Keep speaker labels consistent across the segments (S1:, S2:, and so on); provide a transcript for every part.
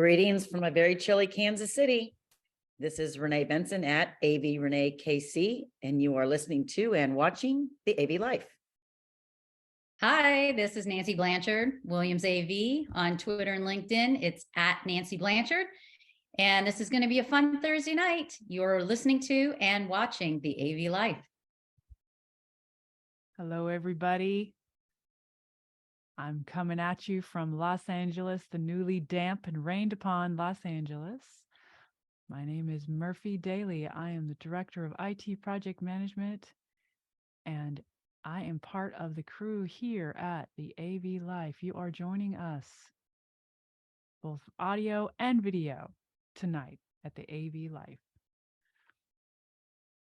S1: Greetings from a very chilly Kansas City. This is Renee Benson at AV Renee KC, and you are listening to and watching the AV Life.
S2: Hi, this is Nancy Blanchard, Williams AV on Twitter and LinkedIn. It's at Nancy Blanchard. And this is going to be a fun Thursday night. You're listening to and watching the AV Life.
S3: Hello, everybody. I'm coming at you from Los Angeles, the newly damp and rained upon Los Angeles. My name is Murphy Daly. I am the Director of IT Project Management, and I am part of the crew here at the AV Life. You are joining us, both audio and video, tonight at the AV Life.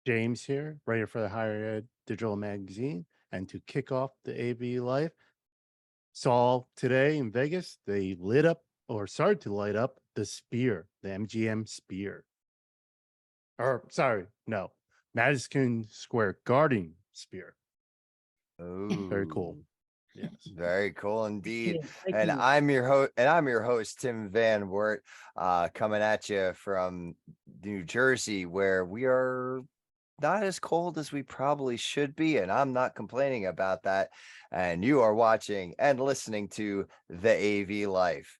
S4: James here, writer for the Higher Ed Digital Magazine. And to kick off the AV Life, saw today in Vegas, they lit up or started to light up the Spear, the MGM Spear. Or, sorry, no, Madison Square Garden Spear.
S5: Oh,
S4: Very cool. Yes.
S5: Very cool indeed.
S1: Thank
S5: And
S1: you.
S5: I'm your host, Tim Van Wert, coming at you from New Jersey, where we are not as cold as we probably should be, and I'm not complaining about that. And you are watching and listening to the AV Life.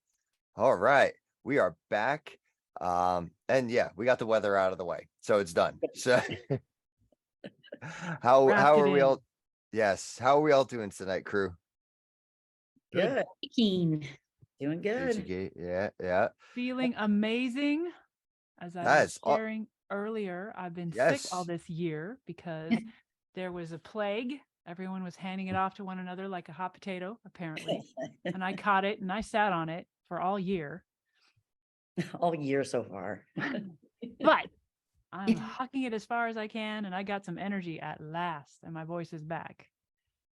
S5: All right, we are back. And yeah, we got the weather out of the way, so it's done. So how are we all? Yes, how are we all doing tonight, crew?
S1: Good.
S2: Keen.
S1: Doing good.
S5: Yeah.
S3: Feeling amazing. As I was sharing earlier, I've been sick all this year because there was a plague. Everyone was handing it off to one another like a hot potato, apparently. And I caught it and I sat on it for all year.
S1: All year so far.
S3: But I'm hucking it as far as I can, and I got some energy at last, and my voice is back.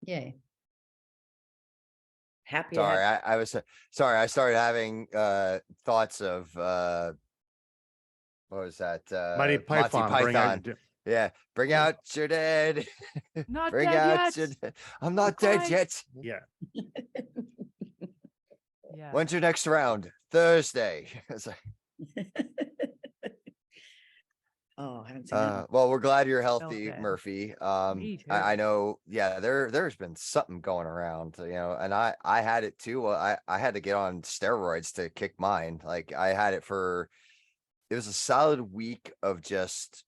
S2: Yay.
S1: Happy.
S5: Sorry, I was sorry. I started having thoughts of what was that?
S4: Mighty Python.
S5: Yeah, bring out your dead.
S3: Not
S5: bring
S3: dead
S5: out
S3: yet.
S5: your dead. I'm not dead yet.
S4: Yeah.
S3: Yeah.
S5: When's your next round? Thursday. It's like,
S1: Oh, I haven't seen that.
S5: well, we're glad you're healthy,
S3: Okay.
S5: Murphy.
S3: Me too.
S5: I know, yeah, there's been something going around, and I had it too. I had to get on steroids to kick mine. Like I had it it was a solid week of just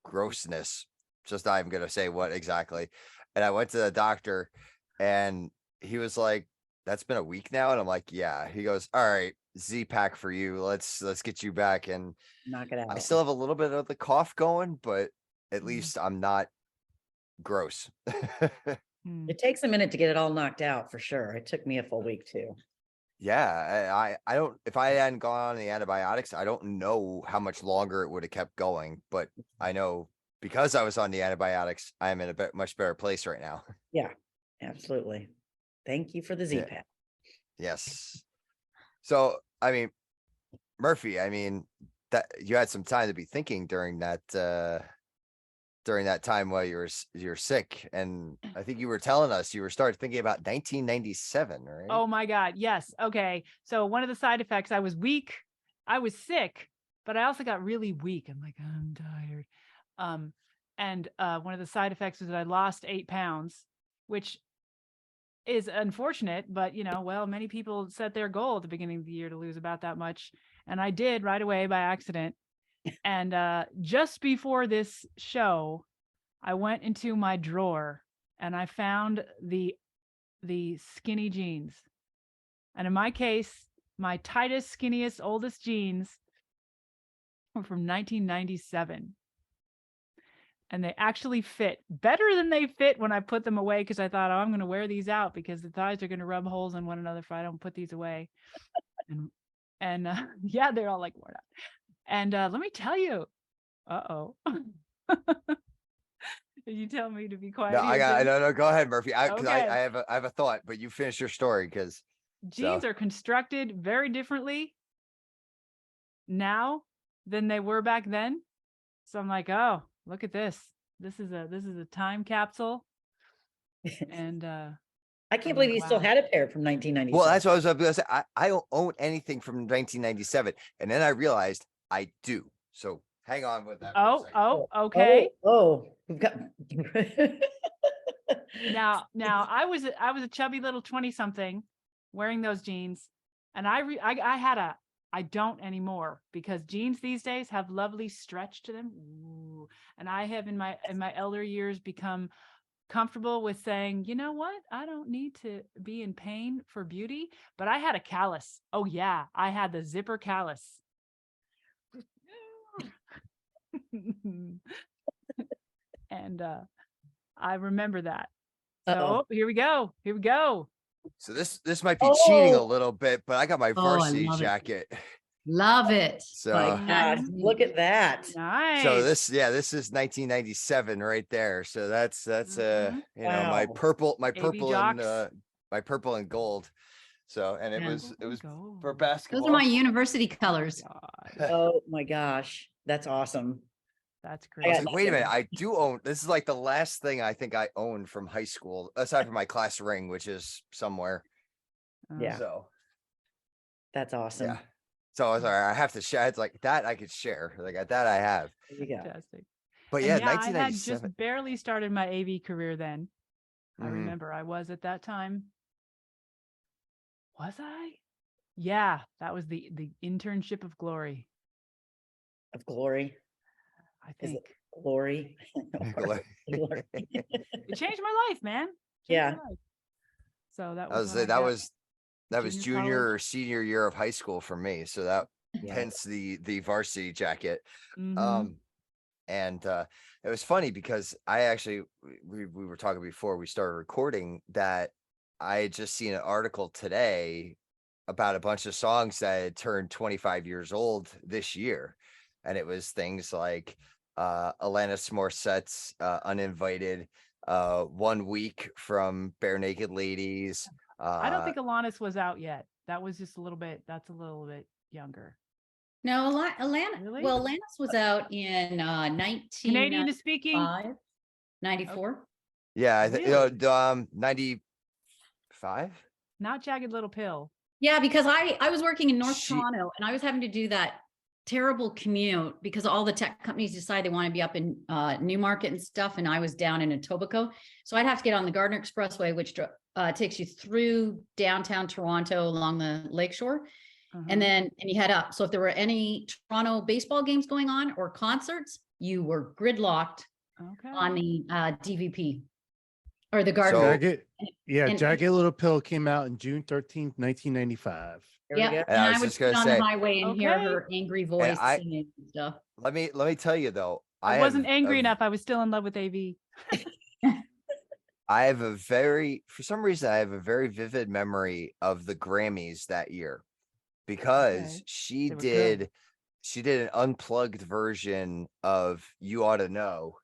S5: grossness. Just not even gonna say what exactly. And I went to the doctor and he was like, that's been a week now. And I'm like, yeah. He goes, all right, Z-Pack for you. Let's get you back. And
S1: Knock it out.
S5: I still have a little bit of the cough going, but at least I'm not gross.
S1: It takes a minute to get it all knocked out for sure. It took me a full week too.
S5: Yeah, I don't, if I hadn't gone on the antibiotics, I don't know how much longer it would have kept going, but I know because I was on the antibiotics, I'm in a much better place right now.
S1: Yeah, absolutely. Thank you for the Z-Pack.
S5: Yes. So, I mean, Murphy, that you had some time to be thinking during that time while you're sick, and I think you were telling us you were started thinking about 1997, right?
S3: Oh my God. Yes. Okay. So one of the side effects, I was weak. I was sick, but I also got really weak. I'm like, I'm tired. And one of the side effects was that I lost 8 pounds, which is unfortunate, but well, many people set their goal at the beginning of the year to lose about that much. And I did right away by accident. And just before this show, I went into my drawer and I found the skinny jeans. And in my case, my tightest, skinniest, oldest jeans were from 1997. And they actually fit better than they fit when I put them away, because I thought, oh, I'm going to wear these out because the thighs are going to rub holes in one another if I don't put these away. And yeah, they're all like worn out. And let me tell you, did you tell me to be quiet?
S5: No, go ahead, Murphy.
S3: Okay.
S5: I have a thought, but you finish your story because
S3: jeans are constructed very differently now than they were back then. So I'm like, oh, look at this. This is a time capsule. And
S1: I can't
S3: I'm
S1: believe
S3: like,
S1: you still
S3: wow.
S1: had a pair from 1997.
S5: Well, that's what I was gonna say. I don't own anything from 1997. And then I realized I do. So hang on with that for a second.
S3: Okay.
S1: We've got.
S3: Now I was a chubby little 20-something wearing those jeans, and I had a, I don't anymore, because jeans these days have lovely stretch to them. Ooh. And I have in my elder years become comfortable with saying, you know what? I don't need to be in pain for beauty, but I had a callus. Oh yeah, I had the zipper callus. And I remember that. So
S1: Uh-oh.
S3: here we go. Here we go.
S5: So this might be cheating a
S1: Oh.
S5: little bit, but I got my
S2: Oh, I
S5: varsity
S2: love it.
S5: jacket.
S2: Love it.
S1: My
S5: So
S1: God, look at that.
S3: Nice.
S5: so this is 1997 right there. So that's
S3: Mhm.
S5: you know, my
S1: Wow.
S5: purple
S3: jocks.
S5: and my purple and gold. So and it
S2: Yeah.
S5: was
S3: Go.
S5: for
S2: Those
S5: basketball.
S2: are my university colors.
S3: God,
S1: Oh my gosh, that's awesome.
S3: that's
S5: I was
S3: great.
S5: like, wait a minute, I do own, this is like the last thing I think I owned from high school, aside from my class ring, which is somewhere.
S1: Yeah.
S5: So
S1: That's awesome.
S5: yeah. So I was like, I have to share. It's like that I could share. Like that I have.
S1: There you go.
S3: Fantastic.
S5: But
S3: And
S5: yeah,
S3: yeah, I had just
S5: 1997.
S3: barely started my AV career then. I
S5: Mhm.
S3: remember I was at that time. Was I? Yeah, that was the internship of glory,
S1: Of glory.
S3: I
S1: Is
S3: think.
S1: it glory?
S5: Glory.
S1: Glory.
S3: It changed my life, man. Changed
S1: Yeah.
S3: my life. So that
S5: I
S3: was
S5: was
S3: when I
S5: that
S3: got
S5: was that was
S3: junior
S5: junior or
S3: college.
S5: senior year of high school for me. So that
S1: Yeah.
S5: hence the varsity jacket.
S3: Mhm.
S5: And it was funny because I actually we were talking before we started recording that I had just seen an article today about a bunch of songs that had turned 25 years old this year. And it was things like Alanis Morissette's Uninvited, 1 Week from Bare Naked Ladies.
S3: I don't think Alanis was out yet. That was just a little bit, that's a little bit younger.
S2: No, Atlanta.
S3: Really?
S2: Well, Atlantis was out in
S3: Canadian is speaking.
S2: 1995, 94.
S5: Yeah, I think
S3: Really?
S5: 95.
S3: Not Jagged Little Pill.
S2: Yeah, because I was working in North
S5: She-
S2: Toronto and I was having to do that terrible commute because all the tech companies decide they want to be up in Newmarket and stuff, and I was down in Etobicoke, so I'd have to get on the Gardner Expressway, which takes you through downtown Toronto along the lakeshore, and then you head up. So if there were any Toronto baseball games going on or concerts, you were gridlocked on the DVP or the Gardner.
S5: So-
S4: Jagged, yeah,
S2: and-
S4: Jagged Little Pill came out on June 13th, 1995.
S1: There we
S2: Yeah,
S1: go.
S5: And I
S2: and
S5: was
S2: I would
S5: just gonna
S2: sit on
S5: say-
S2: the highway and hear
S3: Okay.
S2: her angry voice
S5: I-
S2: singing and stuff.
S5: Let me tell you though,
S3: I
S5: have
S3: wasn't angry
S5: a-
S3: enough. I was still in love with AV.
S5: I have for some reason, I have a very vivid memory of the Grammys that year because
S3: Okay. They were good.
S5: she did an unplugged version of You Ought to Know.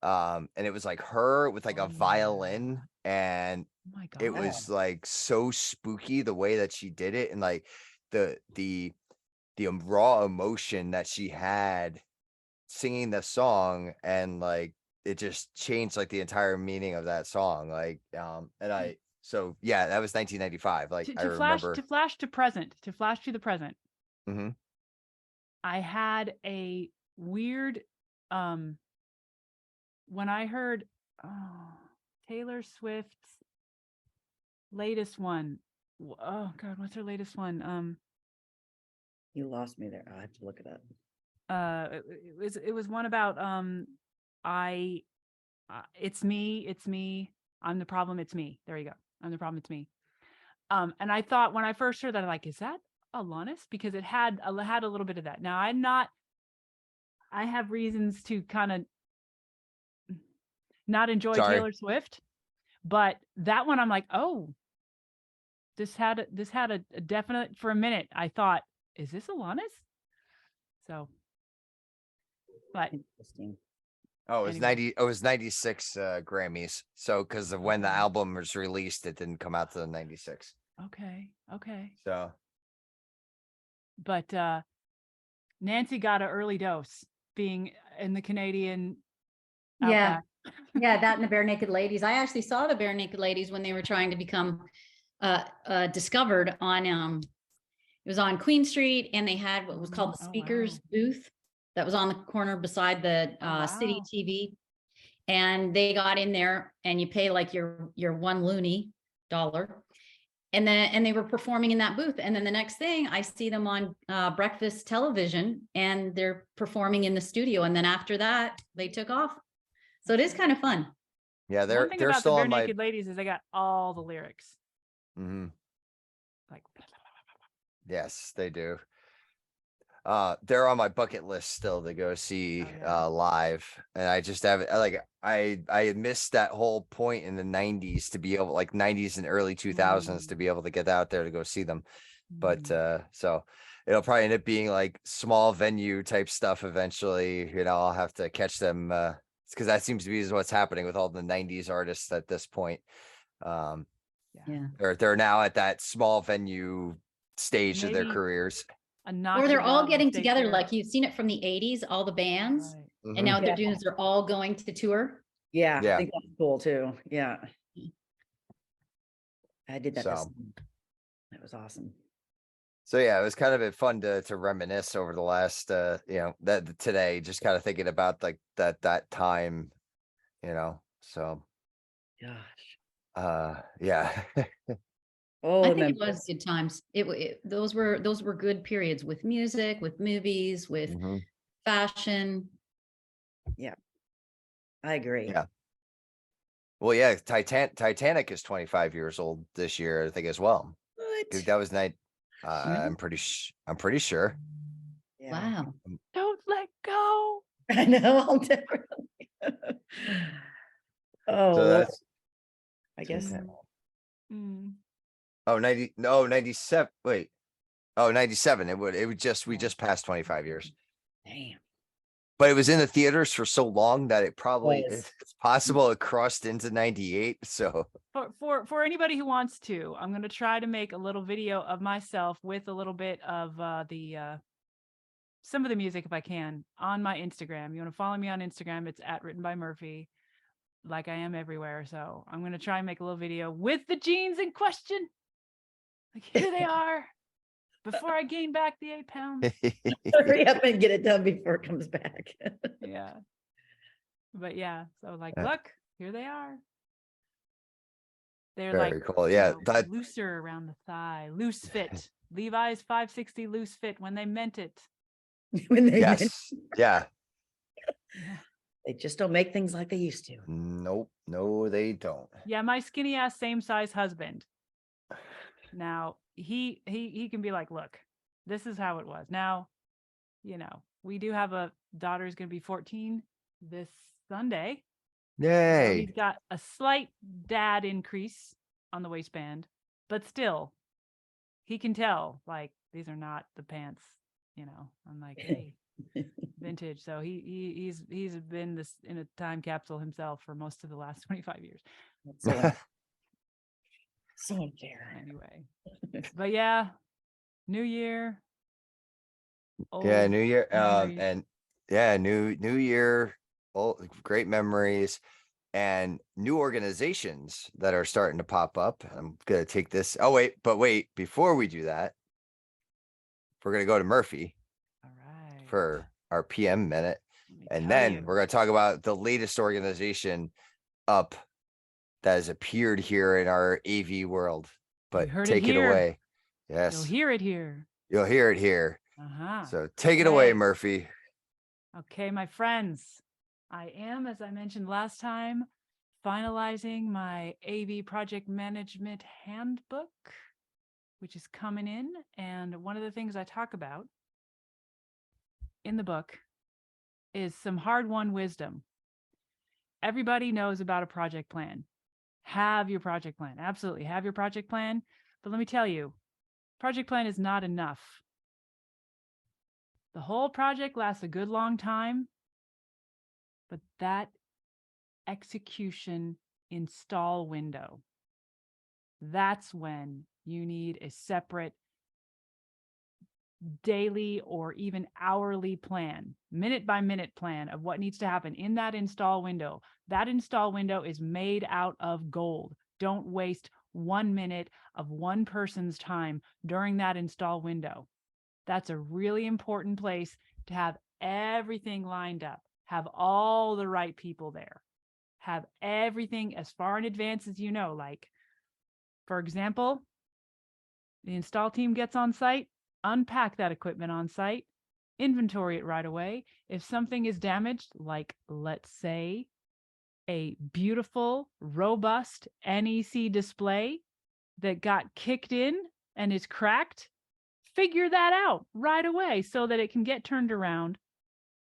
S5: And it was like her with like
S3: Oh,
S5: a violin, and
S3: Oh my God.
S5: it was like so spooky the way that she did it, and like the raw emotion that she had singing the song, and like it just changed like the entire meaning of that song. Like and so yeah, that was 1995. Like I remember.
S3: To flash to the present.
S5: Mhm.
S3: I had a weird when I heard Taylor Swift's latest one. Oh God, what's her latest one?
S1: You lost me there. I have to look it up.
S3: It was one about it's me, I'm the problem, it's me. There you go. I'm the problem, it's me. And I thought when I first heard that, I'm like, is that Alanis? Because it had a little bit of that. Now I have reasons to kind of not enjoy
S5: Sorry.
S3: Taylor Swift, but that one I'm like, oh, this had a definite, for a minute I thought, is this Alanis? So, but
S1: Interesting.
S5: Oh, it was
S3: Anyway.
S5: 90. It was 96 Grammys. So because of when the
S3: Okay.
S5: album was released, it didn't come out to the 96.
S3: okay.
S5: So
S3: But Nancy got an early dose being in the Canadian
S2: Yeah.
S3: outback.
S2: Yeah, that and the Bare Naked Ladies. I actually saw the Bare Naked Ladies when they were trying to become discovered on it was on Queen Street, and they had what was called the
S3: Oh,
S2: speakers
S3: wow.
S2: booth that was on the corner beside the city
S3: wow.
S2: TV. And they got in there, and you pay like your one loony dollar. And they were performing in that booth. And then the next thing I see them on breakfast television, and they're performing in the studio. And then after that, they took off. So it is kind of fun.
S5: Yeah,
S3: One thing
S5: they're
S3: about the
S5: still
S3: Bare
S5: on my.
S3: Naked Ladies is they got all the lyrics.
S5: Mhm.
S3: Like,
S5: Yes, they do. They're on my bucket list still to go see
S3: yeah.
S5: live, and I just haven't like I had missed that whole point in the 90s to be able, like 90s and early 2000s, to be able to get out there to go see them. But so it'll probably end up being like small venue type stuff eventually. I'll have to catch them because that seems to be what's happening with all the 90s artists at this point.
S2: Yeah.
S5: They're now at that small venue stage of their
S3: Maybe
S5: careers.
S3: a knock
S2: Or
S3: at
S2: they're
S3: the
S2: all
S3: Wall
S2: getting
S3: State
S2: together,
S3: Fair.
S2: like you've seen it from the 80s, all the bands.
S3: Right.
S2: And now what
S1: Yeah.
S2: they're doing is they're all going to tour.
S1: Yeah, I
S5: Yeah.
S1: think that's cool too. Yeah. I did that.
S5: So.
S1: That was awesome.
S5: So yeah, it was kind of been fun to reminisce over the last that today, just kind of thinking about like that time, so
S1: Gosh.
S5: yeah.
S1: Oh,
S2: I
S1: the
S2: think it
S1: memories.
S2: was good times. Those were good periods with music, with movies, with
S5: Mhm.
S2: fashion.
S1: I agree.
S5: Yeah. Well, yeah, Titanic is 25 years old this year, I think, as well.
S1: What?
S5: That was night.
S2: Really?
S5: I'm pretty sure.
S1: Yeah.
S2: Wow.
S3: Don't let go.
S1: I know. I'll definitely. Oh,
S5: So
S1: Lord,
S5: that's
S1: I guess.
S3: Mm.
S5: oh 90 no 97. Wait. Oh, 97. We just passed 25 years.
S1: Damn.
S5: But it was in the theaters for so long that it probably
S1: Was.
S5: it's possible it crossed into 98. So
S3: For anybody who wants to, I'm going to try to make a little video of myself with a little bit of some of the music if I can on my Instagram. You want to follow me on Instagram? It's @writtenbymurphy, like I am everywhere. So I'm going to try and make a little video with the jeans in question. Like, here they are. Before I gain back the 8 pounds.
S1: Hurry up and get it done before it comes back.
S3: Yeah. But yeah, so like,
S5: Yeah.
S3: look, here they are. They're
S5: very
S3: like,
S5: cool. Yeah, that
S3: looser around the thigh, loose fit. Levi's 560 loose fit when they meant it.
S1: When they
S5: yes. Yeah.
S3: Yeah.
S1: they just don't make things like they used to.
S5: Nope. No, they don't.
S3: Yeah, my skinny ass same size husband. Now he can be like, look, this is how it was. Now, we do have a daughter who's going to be 14 this Sunday. So
S5: Yay.
S3: he's got a slight dad increase on the waistband, but still, he can tell, like, these are not the pants, I'm like, hey, vintage. So he's been this in a time capsule himself for most of the last 25 years.
S1: That's so unfair.
S3: Anyway, but yeah, new year.
S5: Yeah,
S3: old
S5: New Year.
S3: memories.
S5: And yeah, new year. Oh, great memories. And new organizations that are starting to pop up. I'm gonna take this. Oh, wait, before we do that, we're gonna go to Murphy
S3: All right.
S5: for our PM minute.
S3: Let me
S5: And
S3: tell
S5: then
S3: you.
S5: we're gonna talk about the latest organization up that has appeared here in our AV world. But
S3: heard it
S5: take it
S3: here.
S5: away. Yes.
S3: You'll hear it here.
S5: You'll hear it here.
S3: Uh-huh.
S5: So take it away,
S3: Okay.
S5: Murphy.
S3: Okay, my friends. I am, as I mentioned last time, finalizing my AV project management handbook, which is coming in. And one of the things I talk about in the book is some hard-won wisdom. Everybody knows about a project plan. Have your project plan. Absolutely, have your project plan. But let me tell you, project plan is not enough. The whole project lasts a good long time, but that execution install window, that's when you need a separate daily or even hourly plan, minute by minute plan of what needs to happen in that install window. That install window is made out of gold. Don't waste 1 minute of one person's time during that install window. That's a really important place to have everything lined up, have all the right people there, have everything as far in advance as you know. Like, for example, the install team gets on site, unpack that equipment on site, inventory it right away. If something is damaged, like let's say a beautiful, robust NEC display that got kicked in and is cracked, figure that out right away so that it can get turned around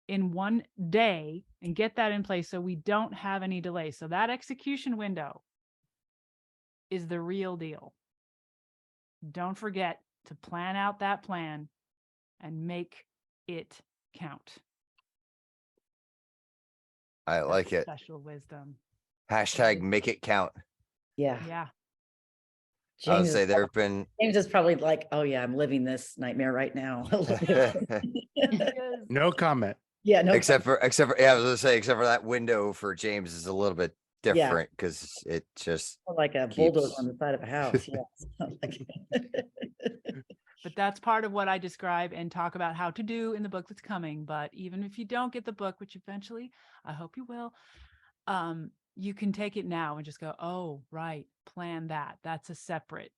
S3: in 1 day and get that in place so we don't have any delay. So that execution window is the real deal. Don't forget to plan out that plan and make it count.
S5: I
S3: That's
S5: like it.
S3: special wisdom.
S5: Hashtag make it count.
S1: Yeah.
S3: Yeah.
S5: I would
S1: James
S5: say
S1: is,
S5: there have been.
S1: James is probably like, oh yeah, I'm living this nightmare right now.
S4: No comment.
S1: Yeah, no.
S5: except for yeah, I was gonna say except for that window for James is a little bit
S1: Yeah.
S5: different because it just
S1: Like a bulldozer
S5: keeps-
S1: on the side of a house. Yeah.
S3: But that's part of what I describe and talk about how to do in the book that's coming. But even if you don't get the book, which eventually I hope you will, you can take it now and just go, oh, right, plan that. That's a separate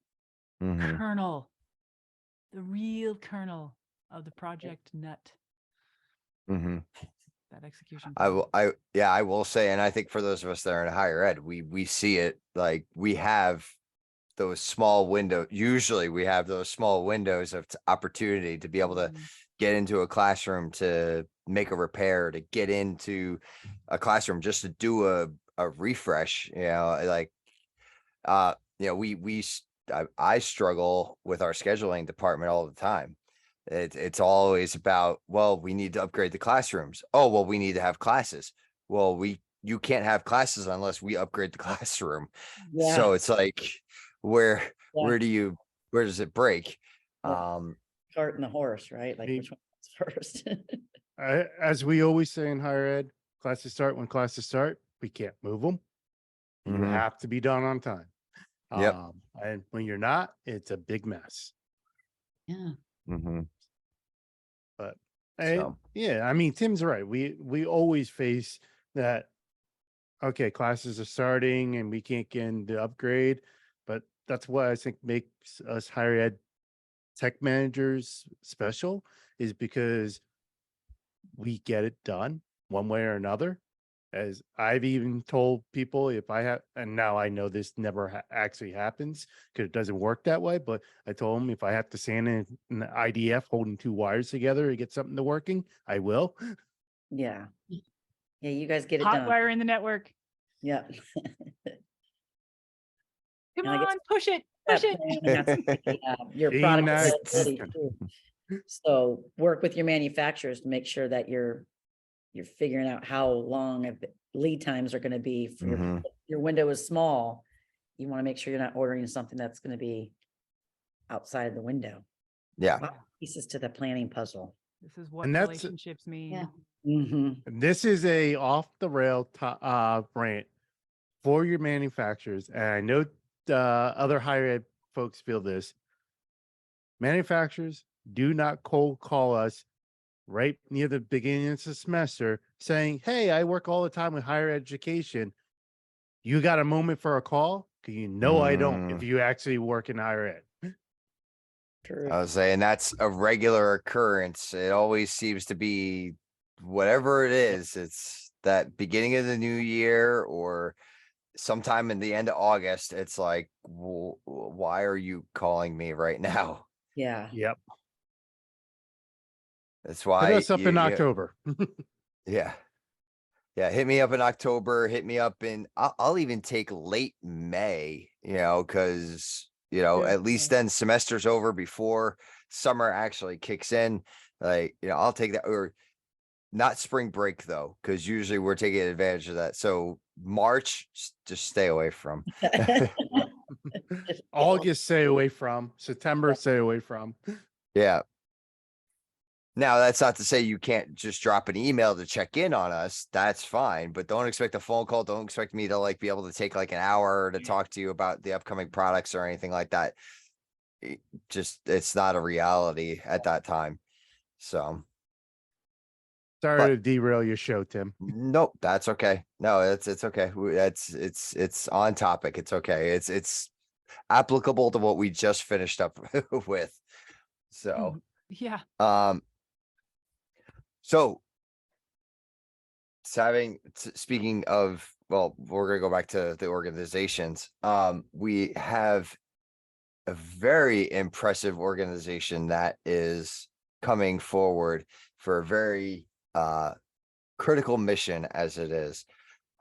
S5: Mhm.
S3: kernel, the real kernel of the project nut,
S5: Mhm.
S3: that execution.
S5: I
S3: plan.
S5: will. I will say, and I think for those of us that are in higher ed, we see it like we have those small windows. Usually, we have those small windows of opportunity to be able to
S3: Mhm.
S5: get into a classroom, to make a repair, to get into a classroom, just to do a refresh. Like I struggle with our scheduling department all the time. It's always about, well, we need to upgrade the classrooms. Oh, well, we need to have classes. Well, you can't have classes unless we upgrade the classroom.
S1: Yeah.
S5: So it's like, where
S1: Yeah.
S5: where does it break?
S1: Yeah. Cart and the horse, right? Like
S4: Me-
S1: which one comes first?
S4: As we always say in higher ed, classes start when classes start. We can't move them. You
S5: Mhm.
S4: have to be done on time.
S5: Yep.
S4: And when you're not, it's a big mess.
S1: Yeah.
S5: Mhm.
S4: But
S5: So.
S4: yeah, I mean, Tim's right. We always face that. Okay, classes are starting and we can't get in the upgrade, but that's what I think makes us higher ed tech managers special, is because we get it done one way or another. As I've even told people, if I have, and now I know this never actually happens because it doesn't work that way, but I told them if I have to stand in an IDF holding 2 wires together to get something to working, I will.
S1: Yeah. Yeah. You guys get it
S3: Hot
S1: done.
S3: wire in the network.
S1: Yeah.
S3: Come
S1: And I guess
S3: on, push it,
S1: that
S3: push it.
S1: plan has to be, your
S4: Gene,
S1: product
S4: that-
S1: availability too. So work with your manufacturers to make sure that you're figuring out how long of lead times are going to be for
S5: Mhm.
S1: your window is small. You want to make sure you're not ordering something that's going to be outside of the window.
S5: Yeah.
S3: Yeah.
S1: Pieces to the planning puzzle.
S3: This is what
S4: And that's-
S3: relationships mean.
S2: Yeah.
S1: Mm-hmm.
S4: This is a off the rail rant for your manufacturers. And I know other higher ed folks feel this. Manufacturers, do not cold call us right near the beginning of the semester saying, hey, I work all the time with higher education. You got a moment for a call? Because I don't if you actually work in higher ed.
S1: True.
S5: I was saying that's a regular occurrence. It always seems to be whatever it is. It's that beginning of the new year or sometime in the end of August. It's like, why are you calling me right now?
S1: Yeah.
S4: Yep.
S5: That's
S4: Hit
S5: why
S4: us up in October.
S5: Yeah. Yeah. Hit me up in October. Hit me up in, I'll even take late May, because,
S1: Yeah.
S5: at least then semester's over before summer actually kicks in. Like, I'll take that, or not spring break though, because usually we're taking advantage of that. So March, just stay away from.
S4: August, stay away from. September, stay away from.
S5: Yeah. Now, that's not to say you can't just drop an email to check in on us. That's fine, but don't expect a phone call. Don't expect me to like be able to take like an hour to talk to you about the upcoming products or anything like that. It's not a reality at that time. So,
S4: Sorry to derail your show, Tim.
S5: nope, that's okay. No, it's okay. It's on topic. It's okay. It's applicable to what we just finished up with. So,
S3: Yeah.
S5: So speaking of, well, we're gonna go back to the organizations. We have a very impressive organization that is coming forward for a very critical mission as it is.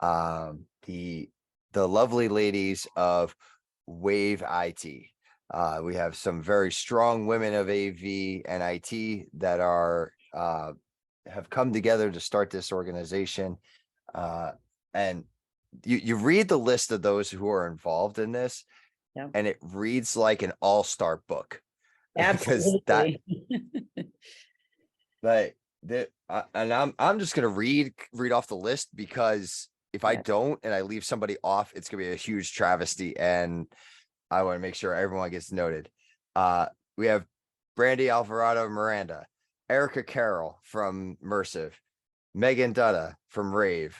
S5: The lovely ladies of WAVIT. We have some very strong women of AV and IT that are have come together to start this organization. And you read the list of those who are involved in this,
S1: Yeah.
S5: and it reads like an all-star book. Because
S1: Absolutely.
S5: and I'm just gonna read off the list, because if I
S1: Yeah.
S5: don't and I leave somebody off, it's gonna be a huge travesty, and I want to make sure everyone gets noted. We have Brandy Alvarado Miranda, Erica Carroll from Mersive, Megan Dutta from Rave,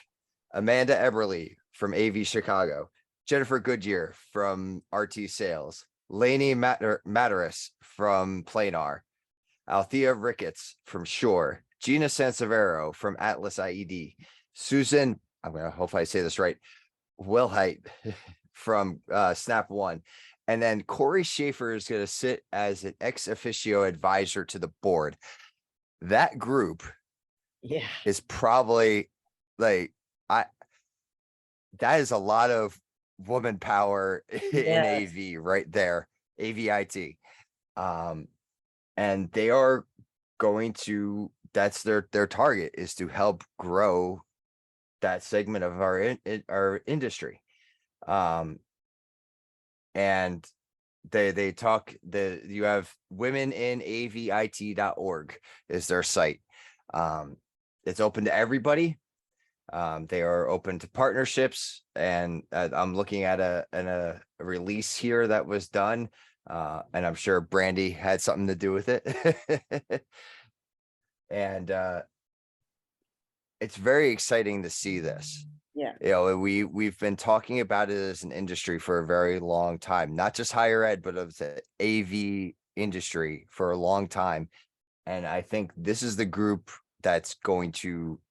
S5: Amanda Eberly from AV Chicago, Jennifer Goodyear from RT Sales, Lainey Mataris from Planar, Althea Ricketts from Shore, Gina Sansevero from Atlas IED, Susan, I'm going to hopefully I say this right, Wilhite from Snap One. And then Corey Schaefer is going to sit as an ex officio advisor to the board. That group
S1: Yeah.
S5: is probably like, that is a lot of woman power in
S1: Yes.
S5: AV right there, AVIT. And they are going to, that's their target, is to help grow that segment of our industry. And they talk, you have womeninavit.org is their site. It's open to everybody. They are open to partnerships, and I'm looking at a release here that was done, and I'm sure Brandy had something to do with it. And it's very exciting to see this.
S1: Yeah.
S5: You know, we've been talking about it as an industry for a very long time, not just higher ed, but of the AV industry for a long time. And I think this is the group that's going to,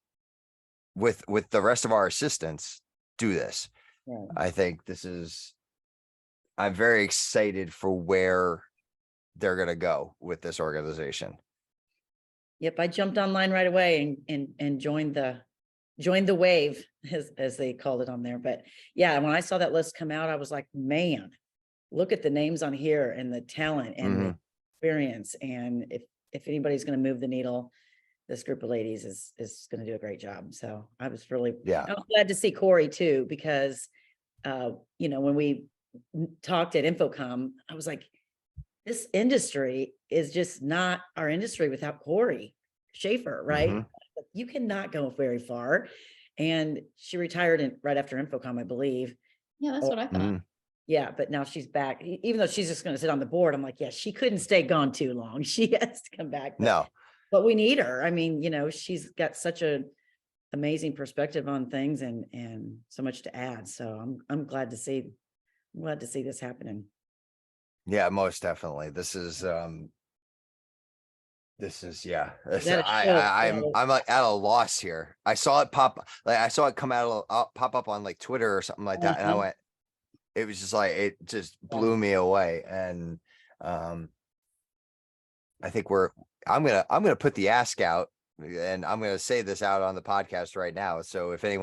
S5: with the rest of our assistants, do this.
S1: Yeah.
S5: I think I'm very excited for where they're going to go with this organization.
S1: Yep. I jumped online right away and joined the wave, as they called it on there. But yeah, when I saw that list come out, I was like, man, look at the names on here and the talent and the experience. And if anybody's going to move the needle, this group of ladies is going to do a great job. So I was I was glad to see Corey too, because when we talked at Infocom, I was like, this industry is just not our industry without Corey Schaefer, right? You cannot go very far. And she retired right after Infocom, I believe.
S2: Yeah, that's what I thought.
S1: Yeah, but now she's back. Even though she's just going to sit on the board, I'm like, yeah, she couldn't stay gone too long. She has to come back. But we need her. I mean, she's got such an amazing perspective on things and so much to add. So I'm glad to see this happening.
S5: Yeah, most definitely. This is yeah. I'm like at a loss here. I saw it pop up on like Twitter or something like that, and I went, it was just like, it just blew me away. And I think I'm gonna put the ask out, and I'm gonna say this out on the podcast right now. So if I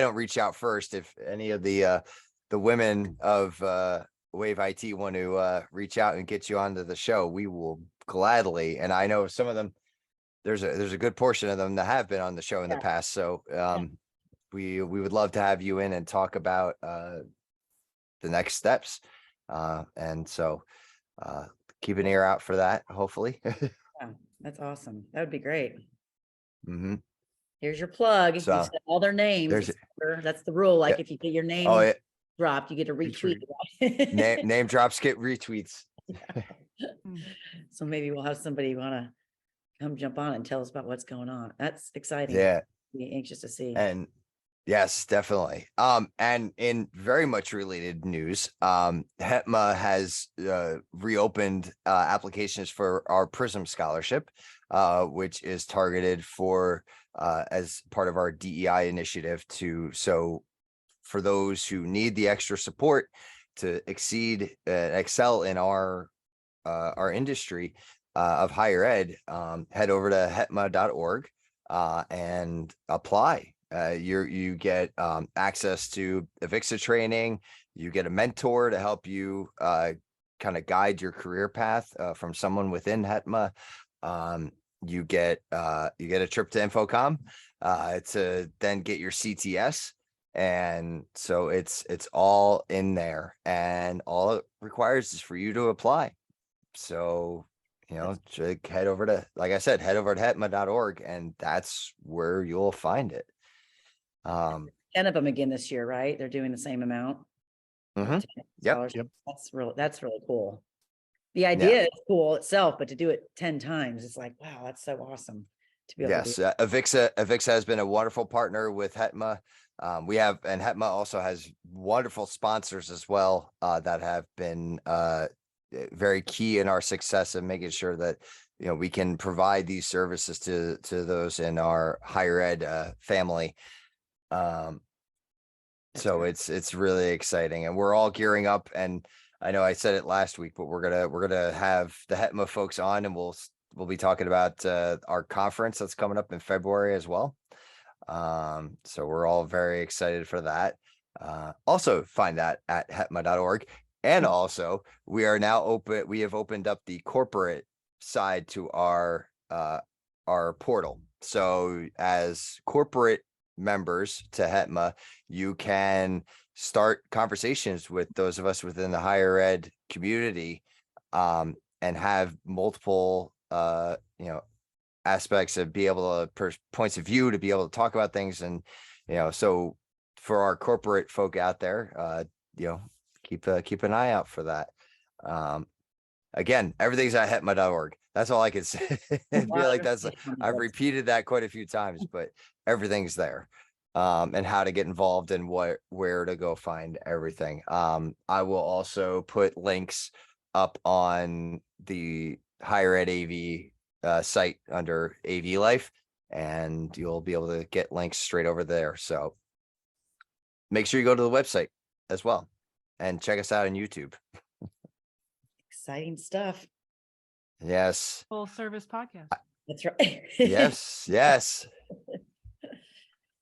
S5: don't reach out first, if any of the women of WAVIT want to reach out and get you onto the show, we will gladly. And I know some of them, there's a good portion of them that have been on the show in the past. So we would love to have you in and talk about the next steps. And so keep an ear out for that, hopefully.
S1: That's awesome. That would be great.
S5: Hmm.
S1: Here's your plug. You
S5: So,
S1: said all their names.
S5: there's-
S1: That's the rule. Like
S5: Yeah.
S1: if you get your name
S5: Oh, yeah.
S1: dropped, you get a retweet.
S5: Name drops get retweets.
S3: Mm.
S1: So maybe we'll have somebody want to come jump on and tell us about what's going on. That's exciting.
S5: Yeah.
S1: Be anxious to see.
S5: And yes, definitely. And in very much related news, HETMA has reopened applications for our Prism Scholarship, which is targeted for as part of our DEI initiative for those who need the extra support to excel in our industry of higher ed, head over to hetma.org and apply. You get access to AVIXA training. You get a mentor to help you kind of guide your career path from someone within HETMA. You get a trip to Infocom to then get your CTS. And so it's all in there, and all it requires is for you to apply. So, head over to, like I said, head over to hetma.org, and that's where you'll find it.
S1: 10 of them again this year, right? They're doing the same amount.
S5: Mhm.
S1: 10
S5: Yep.
S1: scholarships. That's really cool. The idea is cool itself, but to do it 10 times, it's like, wow, that's so awesome to be able to
S5: Yes,
S1: do.
S5: AVIXA has been a wonderful partner with HETMA. And HETMA also has wonderful sponsors as well that have been very key in our success and making sure that we can provide these services to those in our higher ed family. So
S1: right.
S5: it's really exciting, and we're all gearing up. And I know I said it last week, but we're gonna have the HETMA folks on, and we'll be talking about our conference that's coming up in February as well. So we're all very excited for that. Also find that at hetma.org. And also we have opened up the corporate side to our portal. So as corporate members to HETMA, you can start conversations with those of us within the higher ed community, and have multiple aspects of be able to points of view to be able to talk about things. And so for our corporate folk out there, keep an eye out for that. Again, everything's at hetma.org. That's all I can say. I feel like I've repeated that quite a few times, but everything's there. And how to get involved and where to go find everything. I will also put links up on the higher ed AV site under AV Life, and you'll be able to get links straight over there. So make sure you go to the website as well and check us out on YouTube.
S1: Exciting stuff.
S5: Yes.
S3: Full service podcast.
S1: That's right.
S5: Yes.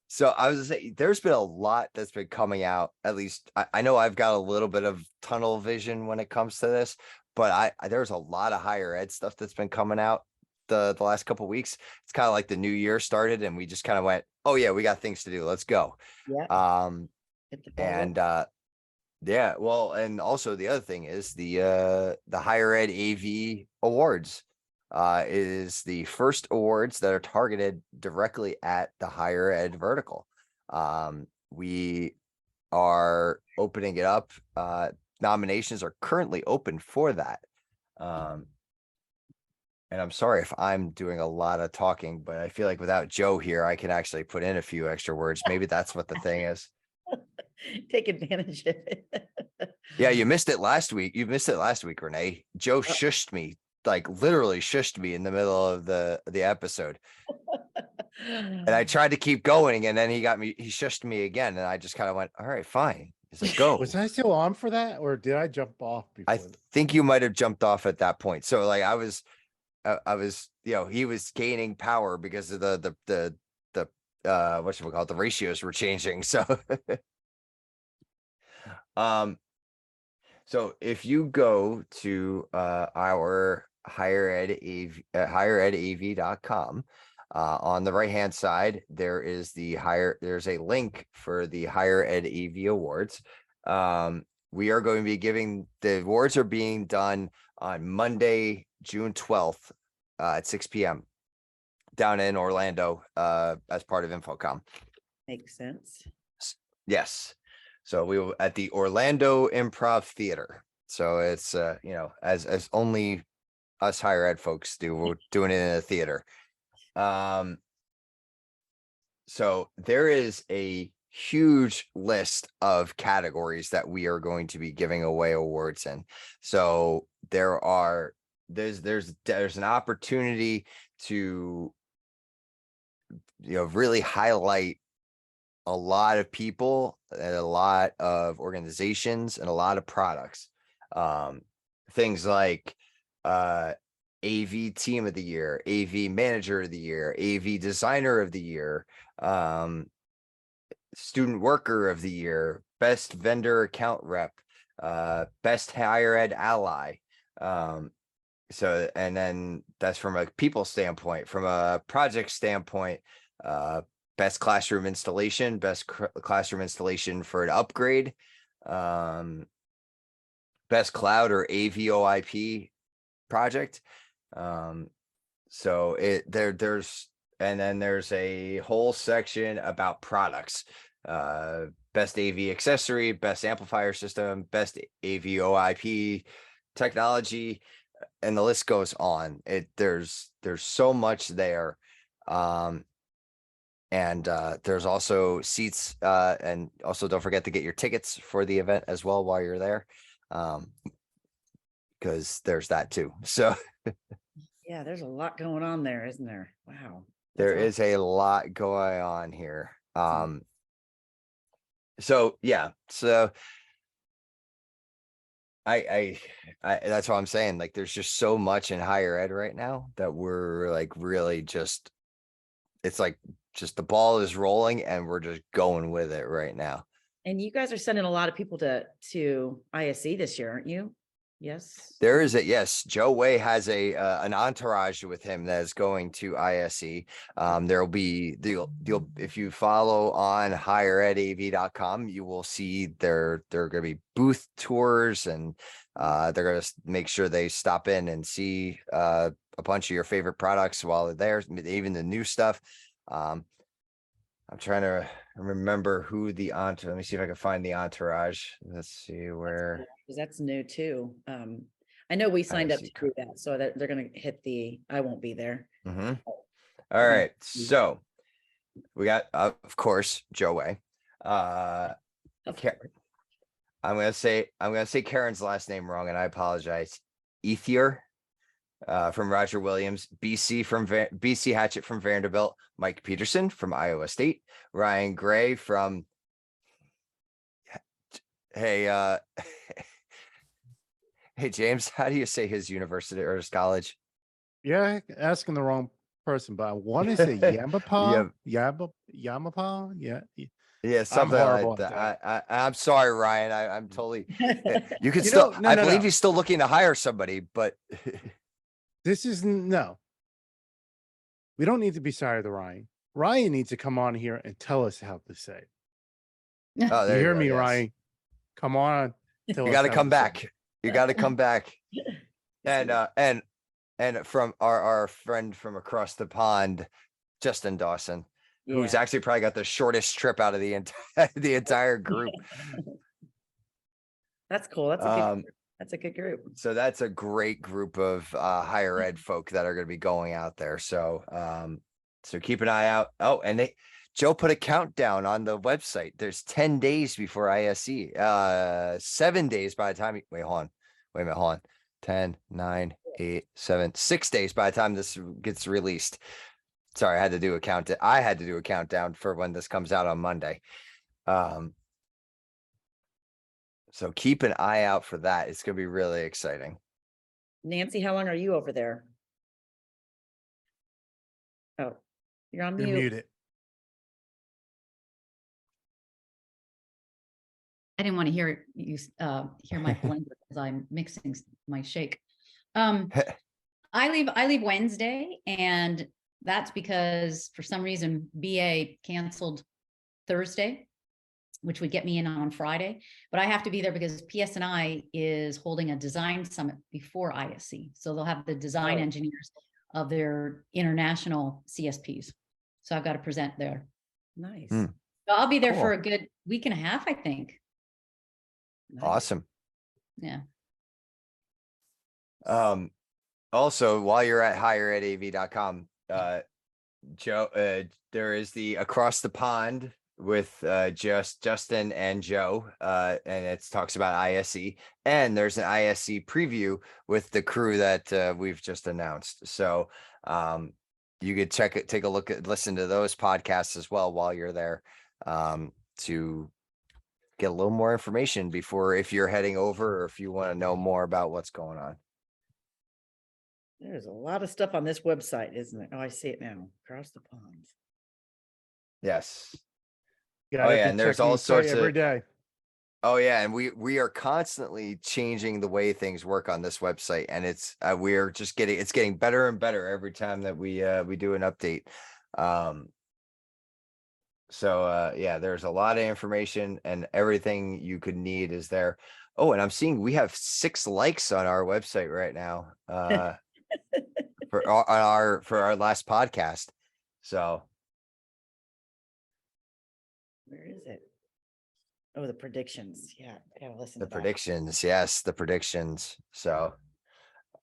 S5: So I was gonna say, there's been a lot that's been coming out. At least I know I've got a little bit of tunnel vision when it comes to this, but there's a lot of higher ed stuff that's been coming out the last couple of weeks. It's kind of like the new year started, and we just kind of went, oh yeah, we got things to do. Let's go.
S1: Yeah.
S5: Yeah, well, and also the other thing is the higher ed AV awards is the first awards that are targeted directly at the higher ed vertical. We are opening it up. Nominations are currently open for that. And I'm sorry if I'm doing a lot of talking, but I feel like without Joe here, I can actually put in a few extra words. Maybe that's what the thing is.
S1: Take advantage of it.
S5: Yeah, you missed it last week. You missed it last week, Renee. Joe shushed me, like literally shushed me in the middle of the episode. And I tried to keep going, and then he shushed me again, and I just kind of went, all right, fine. He's like, go.
S4: Was I still on for that, or did I jump off before?
S5: I think you might have jumped off at that point. So like I was, he was gaining power because of the the ratios were changing. So so if you go to our higheredav.com, on the right hand side, there's a link for the higher ed AV awards. We are going to be the awards are being done on Monday, June 12th at 6 p.m. down in Orlando as part of Infocom.
S1: Makes sense.
S5: Yes. So we were at the Orlando Improv Theater. So it's you know, as only us higher ed folks do, we're doing it in a theater. So there is a huge list of categories that we are going to be giving away awards in. So there's an opportunity to, you know, really highlight a lot of people and a lot of organizations and a lot of products. Things like AV Team of the Year, AV Manager of the Year, AV Designer of the Year, Student Worker of the Year, Best Vendor Account Rep, Best Higher Ed Ally. So, and then that's from a people standpoint. From a project standpoint, best classroom installation, best classroom installation for an upgrade, best cloud or AVOIP project. So there's a whole section about products, best AV accessory, best amplifier system, best AVOIP technology, and the list goes on. There's so much there. And there's also seats, and also don't forget to get your tickets for the event as well while you're there, because there's that too. So
S1: Yeah, there's a lot going on there, isn't there? Wow.
S5: there
S1: That's
S5: is a lot going on here. So yeah, so I that's what I'm saying. Like, there's just so much in higher ed right now that we're like really just, it's like just the ball is rolling and we're just going with it right now.
S1: And you guys are sending a lot of people to ISE this year, aren't you? Yes.
S5: There is yes. Joe Way has an entourage with him that is going to ISE. There'll be you'll if you follow on higheredav.com, you will see there are going to be booth tours, and they're going to make sure they stop in and see a bunch of your favorite products while they're there, even the new stuff. I'm trying to remember who the entourage. Let me see if I can find the entourage. Let's see where.
S1: Because that's new too. I know we signed up
S5: see.
S1: to do that, so that they're going to hit the. I won't be there.
S5: All right, so we got of course Joe Way. I'm gonna say Karen's last name wrong, and I apologize. Ethier from Roger Williams, BC Hatchett from Vanderbilt, Mike Peterson from Iowa State, Ryan Gray from hey James, how do you say his university or his college?
S4: Yeah, asking the wrong person, but I want to say Yamapa. Yamapa. Yeah.
S5: Yeah, something like that. I'm sorry, Ryan. I'm totally. You could still. I believe he's still looking to hire somebody, but
S4: this is no. We don't need to be sorry to Ryan. Ryan needs to come on here and tell us how to say it.
S5: Oh,
S4: You
S5: there
S4: hear
S5: go,
S4: me,
S5: yes.
S4: Ryan? Come on.
S5: You got to come back. You got to come back. And from our friend from across the pond, Justin Dawson, who's actually probably got the shortest trip out of the entire group.
S1: That's cool. That's a good group.
S5: So that's a great group of higher ed folk that are going to be going out there. So so keep an eye out. Oh, and Joe put a countdown on the website. There's 10 days before ISE. 7 days by the time wait a minute, hold on. 10, 9, 8, 7, 6 days by the time this gets released. Sorry, I had to do a countdown for when this comes out on Monday. So keep an eye out for that. It's going to be really exciting.
S1: Nancy, how long are you over there? Oh, you're on
S4: You're
S1: mute.
S4: muted.
S2: I didn't want to hear you hear my blender because I'm mixing my shake. I leave Wednesday, and that's because for some reason BA canceled Thursday, which would get me in on Friday. But I have to be there because PSNI is holding a design summit before ISE. So they'll have the design engineers of their international CSPs. So I've got to present there.
S1: Nice.
S5: Hmm.
S2: So I'll be there
S5: Cool.
S2: for a good week and a half, I think.
S1: Nice.
S5: Awesome.
S2: Yeah.
S5: Also, while you're at higheredav.com, Joe, there is the Across the Pond with Justin and Joe, and it talks about ISE, and there's an ISE preview with the crew that we've just announced. So you could take a look at, listen to those podcasts as well while you're there, to get a little more information before, if you're heading over, or if you want to know more about what's going on.
S1: There's a lot of stuff on this website, isn't it? Oh, I see it now. Across the ponds.
S5: Yes.
S4: Gotta
S5: yeah,
S4: be
S5: and there's
S4: checking
S5: all
S4: the site
S5: sorts
S4: every
S5: of-
S4: day.
S5: Oh yeah, and we are constantly changing the way things work on this website, and it's we're just getting better and better every time that we do an update. So yeah, there's a lot of information, and everything you could need is there. Oh, and I'm seeing we have 6 likes on our website right now, for our last podcast. So
S1: Where is it? Oh, the predictions. Yeah, I gotta listen
S5: the
S1: to that.
S5: predictions, yes, the predictions. So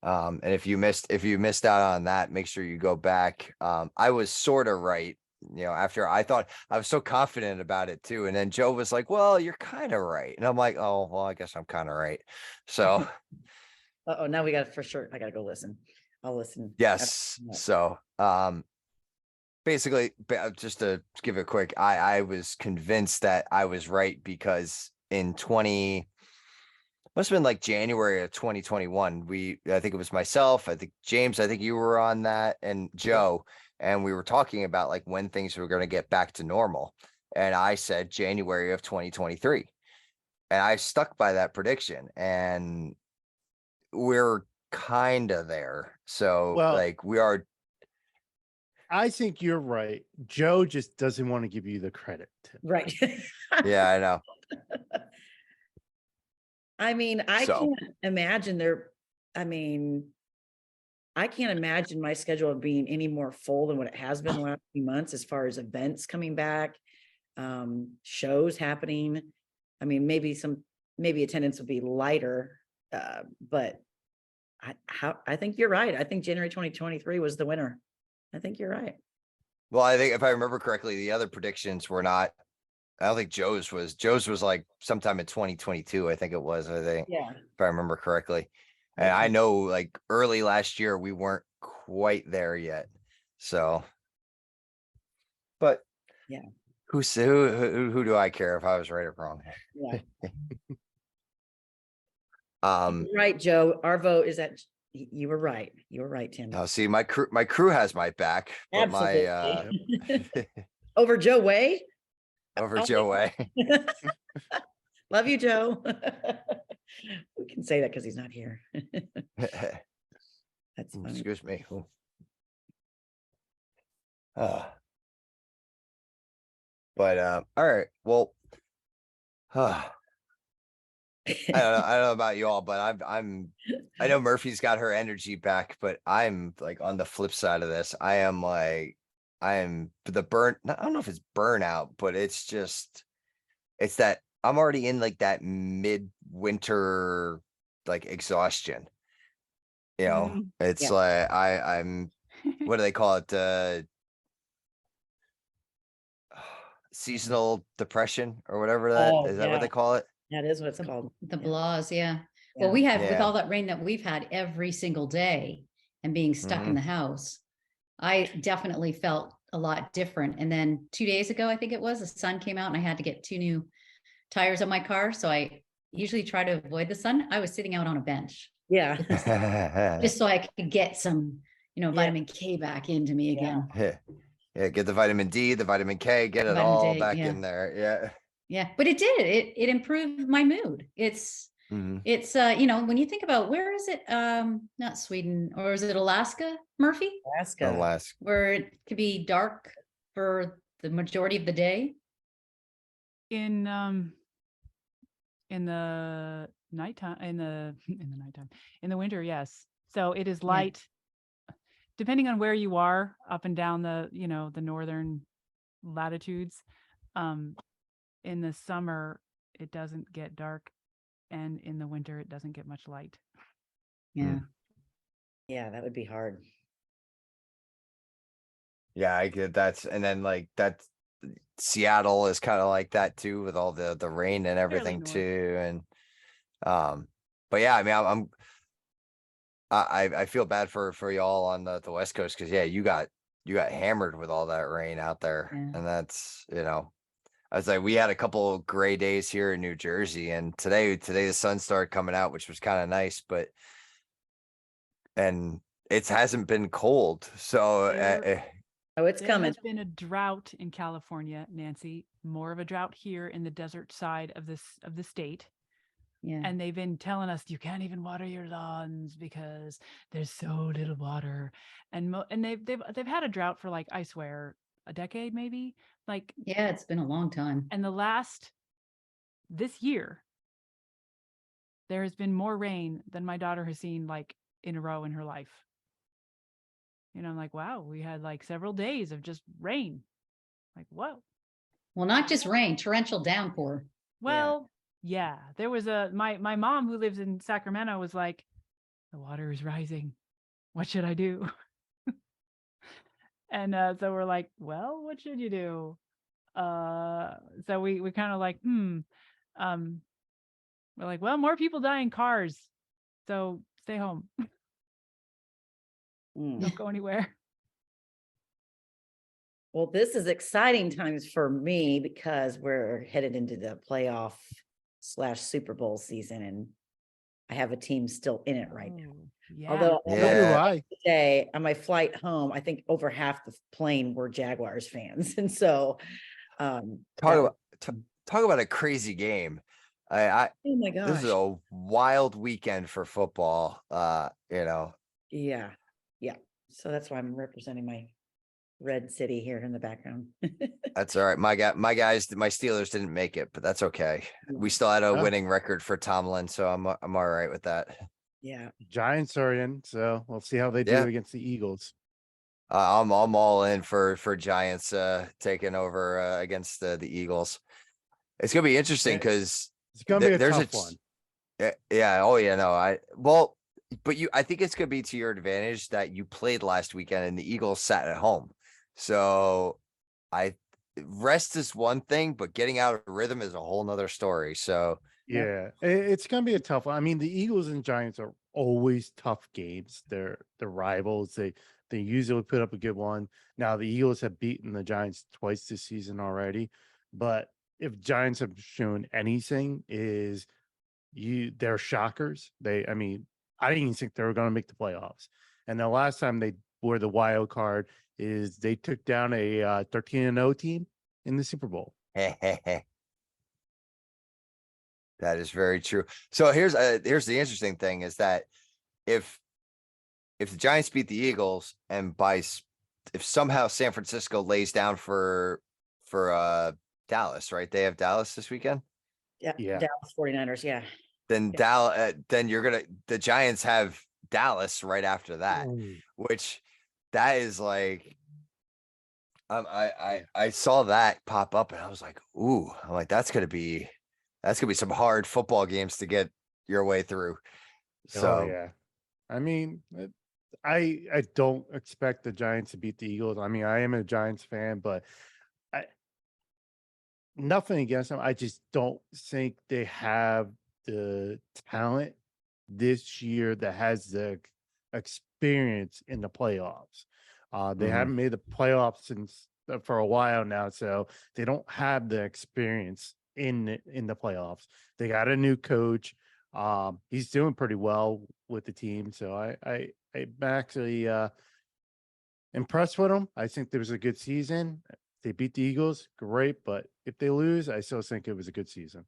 S5: and if you missed out on that, make sure you go back. I was sort of right, after I thought I was so confident about it too, and then Joe was like, well, you're kind of right, and I'm like, oh well, I guess I'm kind of right. So
S1: Oh, now we got for sure. I gotta go listen. I'll listen.
S5: yes.
S1: Yeah.
S5: So basically, just to give it quick, I was convinced that I was right, because in must have been like January of 2021. I think it was myself, I think James, I think you were on that, and Joe, and we were talking about like when things were going to get back to normal. And I said January of 2023. And I stuck by that prediction, and we're kind of there. So
S4: Well-
S5: like we are.
S4: I think you're right. Joe just doesn't want to give you the credit.
S1: Right.
S5: Yeah, I know.
S1: I mean, I
S5: So-
S1: can't imagine I can't imagine my schedule being any more full than what it has been the last few months, as far as events coming back, shows happening. I mean, maybe attendance would be lighter, but I think you're right. I think January 2023 was the winner. I think you're right.
S5: Well, I think if I remember correctly, the other predictions were not. I don't think Joe's was like sometime in 2022. I think it was. I think,
S1: Yeah.
S5: if I remember correctly. And I know like early last year, we weren't quite there yet. So, but
S1: Yeah.
S5: who do I care if I was right or wrong?
S1: Yeah.
S5: Um,
S1: You're right, Joe. Our vote is that you were right. You were right, Tim.
S5: now see, my crew has my back, but
S1: Absolutely. Over Joe Way?
S5: over
S1: Oh,
S5: Joe Way.
S1: Love you, Joe. We can say that because he's not here. That's funny.
S5: Excuse me. But all right. Well, I don't know about you all, but I know Murphy's got her energy back, but I'm like on the flip side of this. I am the burn. I don't know if it's burnout, but it's that I'm already in like that mid-winter like exhaustion. It's
S1: Yeah.
S5: like I'm what do they call it? Seasonal depression or whatever that
S1: Oh,
S5: is. That what
S1: yeah.
S5: they call it?
S1: That is what it's called.
S2: The
S1: Yeah.
S2: blahs, yeah.
S1: Yeah.
S2: Well, we have, with
S5: Yeah.
S2: all that rain that we've had every single day and being stuck in the house, I definitely felt a lot different. And then 2 days ago, I think it was, the sun came out and I had to get 2 new tires on my car. So I usually try to avoid the sun. I was sitting out on a bench
S1: Yeah.
S2: just so I could get some, vitamin K back into me again.
S5: Yeah, get the vitamin D, the vitamin K, get it
S2: Vitamin
S5: all
S2: D,
S5: back
S2: yeah.
S5: in there. Yeah.
S2: Yeah, but it did. It improved my mood. It's when you think about, where is it? Not Sweden, or is it Alaska, Murphy?
S1: Alaska.
S5: Unless
S2: Where it could be dark for the majority of the day.
S3: In the nighttime, in the winter, yes. So it is light. depending on where you are up and down the, the northern latitudes, in the summer, it doesn't get dark. And in the winter, it doesn't get much light.
S2: Yeah.
S1: Yeah, that would be hard.
S5: Yeah, I get that's, and then like that's Seattle is kind of like that too, with all the rain and everything
S3: north.
S5: too. And but yeah, I mean, I feel bad for y'all on the West Coast, because yeah, you got hammered with all that rain out there.
S2: Yeah.
S5: And that's, I was like, we had a couple gray days here in New Jersey, and today the sun started coming out, which was kind of nice, and it hasn't been cold. So
S1: Oh, it's
S3: There
S1: coming.
S3: has been a drought in California, Nancy, more of a drought here in the desert side of the state.
S2: Yeah.
S3: And they've been telling us you can't even water your lawns because there's so little water. And they've had a drought for, like, I swear, a decade maybe. Like,
S2: Yeah, it's been a long time.
S3: and this year, there has been more rain than my daughter has seen, like, in a row in her life. I'm like, wow, we had like several days of just rain. Like, whoa.
S2: Well, not just rain, torrential downpour.
S3: Well, yeah, there was my mom, who lives in Sacramento, was like, the water is rising. What should I do? And so we're like, well, what should you do? So we kind of like, we're like, well, more people die in cars, so stay home.
S1: Mm.
S3: Don't go anywhere.
S1: Well, this is exciting times for me because we're headed into the playoff / Super Bowl season, and I have a team still in it right now.
S3: Oh, yeah.
S1: Although
S5: Yeah.
S1: today on my flight home, I think over half the plane were Jaguars fans. And so
S5: talk about a crazy game.
S1: oh my
S5: This is
S1: gosh.
S5: a wild weekend for football.
S1: Yeah. Yeah. So that's why I'm representing my red city here in the background.
S5: That's all right. My guys, my Steelers didn't make it, but that's okay. We still had a
S4: Yeah.
S5: winning record for Tomlin, so I'm all right with that.
S1: Yeah.
S4: Giants are in, so we'll see how they do
S5: Yeah.
S4: against the Eagles.
S5: I'm all in for Giants taking over against the Eagles. It's gonna be interesting
S4: Yeah.
S5: because
S4: It's gonna be a
S5: there's
S4: tough one.
S5: Yeah. Oh yeah. No. But I think it's gonna be to your advantage that you played last weekend and the Eagles sat at home. So rest is one thing, but getting out of rhythm is a whole nother story. So
S4: Yeah, it's gonna be a tough one. I mean, the Eagles and Giants are always tough games. They're rivals. They usually put up a good one. Now the Eagles have beaten the Giants twice this season already, but if Giants have shown anything, is they're shockers. I mean, I didn't even think they were going to make the playoffs. And the last time they were the wild card is they took down a 13-0 team in the Super Bowl.
S5: that is very true. So here's the interesting thing is that if the Giants beat the Eagles and if somehow San Francisco lays down for Dallas, right? They have Dallas this weekend.
S1: Yeah.
S4: Yeah.
S1: Dallas 49ers. Yeah.
S5: Then then the Giants have Dallas right after that,
S4: Ooh.
S5: which that is like, I saw that pop up and I was like, ooh, I'm like, that's gonna be some hard football games to get your way through. So
S4: Oh yeah. I mean, I don't expect the Giants to beat the Eagles. I mean, I am a Giants fan, but nothing against them. I just don't think they have the talent this year that has the experience in the playoffs. They
S5: Mhm.
S4: haven't made the playoffs since for a while now, so they don't have the experience in the playoffs. They got a new coach. He's doing pretty well with the team, so I'm actually impressed with him. I think there was a good season. They beat the Eagles, great, but if they lose, I still think it was a good season.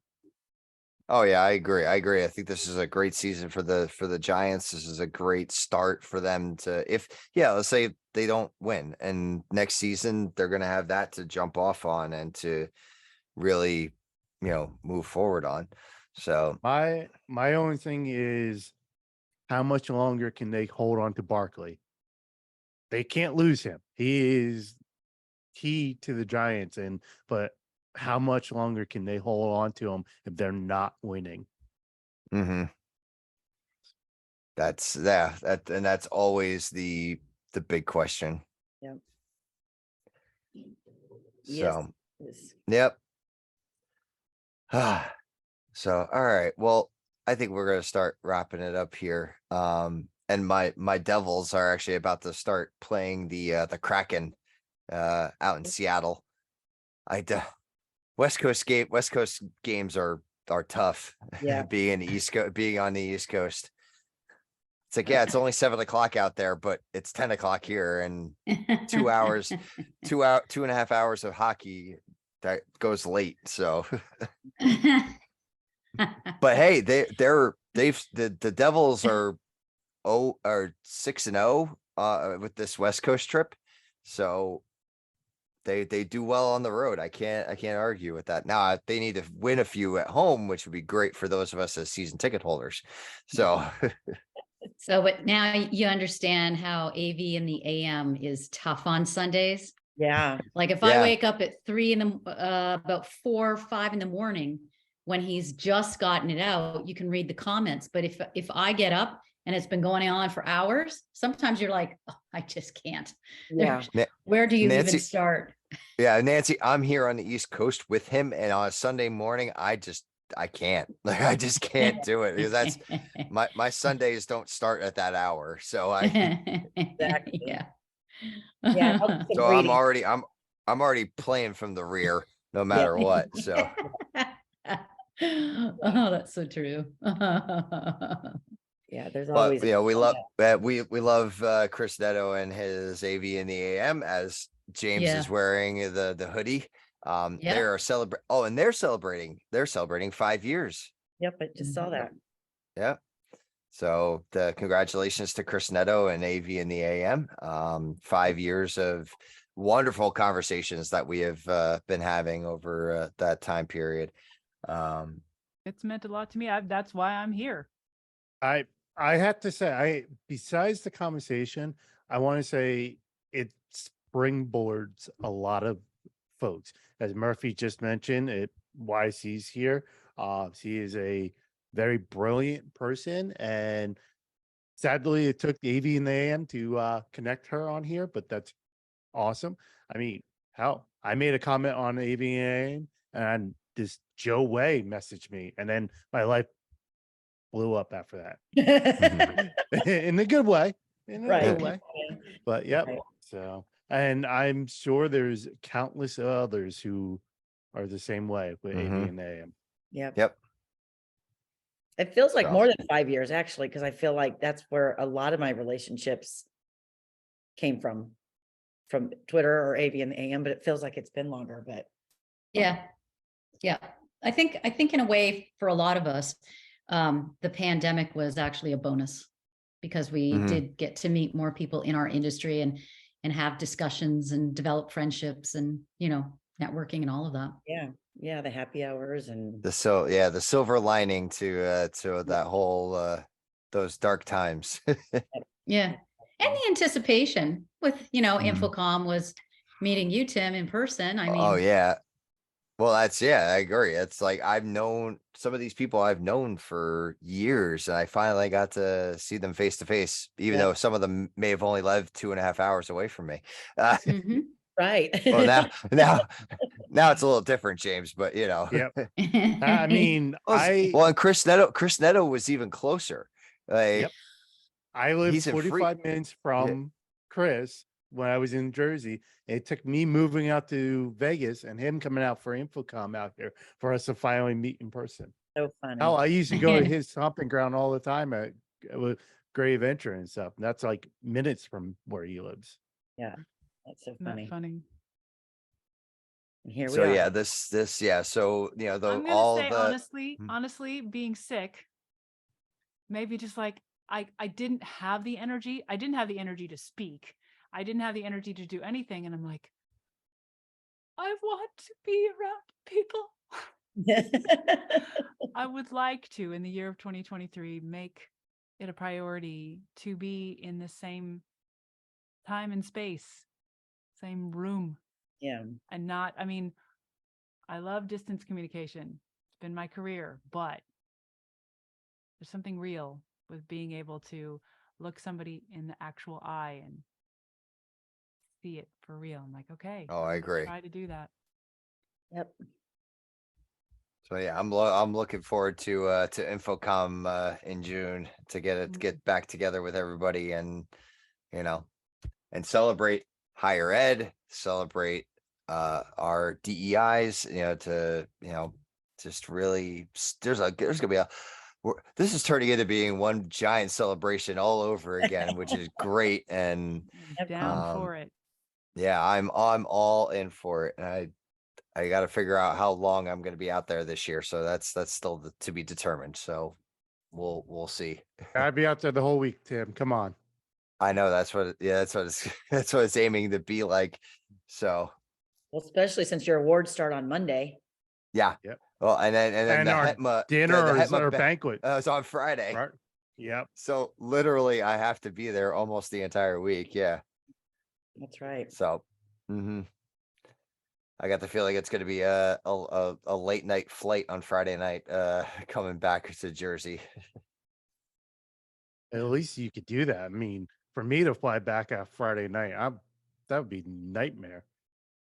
S5: Oh yeah, I agree. I think this is a great season for the Giants. This is a great start for them to, let's say they don't win, and next season they're going to have that to jump off on and to really, move forward on. So
S4: My only thing is how much longer can they hold on to Barkley? they can't lose him. He is key to the Giants, but how much longer can they hold on to him if they're not winning?
S5: Mm-hmm. And that's always the big question.
S1: Yeah.
S5: So,
S1: Yes.
S5: yep. So, all right. Well, I think we're going to start wrapping it up here. And my Devils are actually about to start playing the Kraken out in Seattle. West Coast games are tough.
S1: Yeah.
S5: Being on the East Coast. It's like, yeah, it's only 7 o'clock out there, but it's 10 o'clock here, and 2 hours, 2.5 hours of hockey that goes late. So, but hey, the Devils are 6-0 with this West Coast trip. So they do well on the road. I can't argue with that. Now they need to win a few at home, which would be great for those of us as season ticket holders. So
S2: So, but now you understand how AV in the AM is tough on Sundays.
S1: Yeah.
S2: Like if I wake up at 3 in the about 4 or 5 in the morning when he's just gotten it out, you can read the comments. But if I get up and it's been going on for hours, sometimes you're like, oh, I just can't.
S1: Yeah.
S2: Where do you
S5: Nancy,
S2: even start?
S5: Yeah, Nancy, I'm here on the East Coast with him, and on a Sunday morning, I can't. Like, I just can't do it, because that's my Sundays don't start at that hour. So
S1: Exactly.
S2: Yeah.
S1: Yeah.
S5: so I'm already playing from the rear, no matter what. So
S2: Oh, that's so true.
S1: Yeah. There's
S5: but
S1: always.
S5: we love Chris Neto and his AV in the AM, as James
S2: Yeah.
S5: is wearing the hoodie.
S2: Yeah.
S5: They're celebrating 5 years.
S1: Yep. I just saw that.
S5: Yeah. So the congratulations to Chris Neto and AV in the AM. 5 years of wonderful conversations that we have been having over that time period.
S3: It's meant a lot to me. That's why I'm here.
S4: I have to say, besides the conversation, I want to say it springboards a lot of folks. As Murphy just mentioned, why she's here. She is a very brilliant person, and sadly, it took the AV and the AM to connect her on here, but that's awesome. I mean, hell, I made a comment on AV and AM, and this Joe Way messaged me, and then my life blew up after that in a good way. Good way. But yep.
S1: Right.
S4: So, and I'm sure there's countless others who are the same way with AV and AM.
S1: Yep. It feels like more than 5 years, actually, because I feel like that's where a lot of my relationships came from Twitter or AV and the AM, but it feels like it's been longer. But
S2: Yeah. I think in a way, for a lot of us, the pandemic was actually a bonus, because we did get to meet more people in our industry and have discussions and develop friendships and, networking and all of that.
S1: Yeah, the happy hours and
S5: the silver lining to that whole those dark times.
S2: Yeah. And the anticipation with, Infocom was meeting you, Tim, in person. I mean,
S5: Oh yeah. Well, I agree. It's like some of these people I've known for years, and I finally got to see them face to face, even though some of them may have only lived 2.5 hours away from me.
S1: right.
S5: Well, now it's a little different, James, but
S4: Yep. I mean,
S5: and Chris Neto was even closer. Like,
S4: yep. I lived
S5: he's in
S4: 45 minutes from Chris when I was in Jersey. It took me moving out to Vegas and him coming out for Infocom out here for us to finally meet in person.
S1: So funny.
S4: Hell, I used to go to his stomping ground all the time with Gray Venture and stuff. And that's like minutes from where he lives.
S1: Yeah, that's so
S3: Isn't that
S1: funny.
S3: funny?
S1: And here we
S5: So
S1: are.
S5: yeah, this so
S3: I'm gonna say honestly, being sick, maybe just like I didn't have the energy. I didn't have the energy to speak. I didn't have the energy to do anything. And I'm like, I want to be around people. I would like to, in the year of 2023, make it a priority to be in the same time and space, same room,
S1: Yeah.
S3: and not, I mean, I love distance communication. It's been my career, but there's something real with being able to look somebody in the actual eye and see it for real. I'm like, okay.
S5: Oh, I
S3: I'm gonna
S5: agree.
S3: Try to do that.
S1: Yep.
S5: So yeah, I'm looking forward to Infocom in June to get back together with everybody and you know and celebrate higher ed, celebrate our DEIs, just really there's gonna be this is turning into being one giant celebration all over again, which is great. And
S3: I'm down
S5: Um,
S3: for it.
S5: yeah, I'm all in for it. And I got to figure out how long I'm going to be out there this year. So that's still to be determined. So we'll see.
S4: I'd be out there the whole week, Tim. Come on.
S5: I know that's what that's what it's that's what it's aiming to be like. So
S1: Well, especially since your awards start on Monday.
S5: yeah.
S4: Yep.
S5: Well, and then
S4: And
S5: the
S4: our
S5: HETMA
S4: dinner
S5: the
S4: or
S5: HETMA
S4: our banquet.
S5: is on Friday.
S4: Right. Yep.
S5: So literally I have to be there almost the entire week. Yeah.
S1: That's right.
S5: So I got the feeling it's going to be a late night flight on Friday night, coming back to Jersey.
S4: At least you could do that. I mean, for me to fly back on Friday night, that would be nightmare.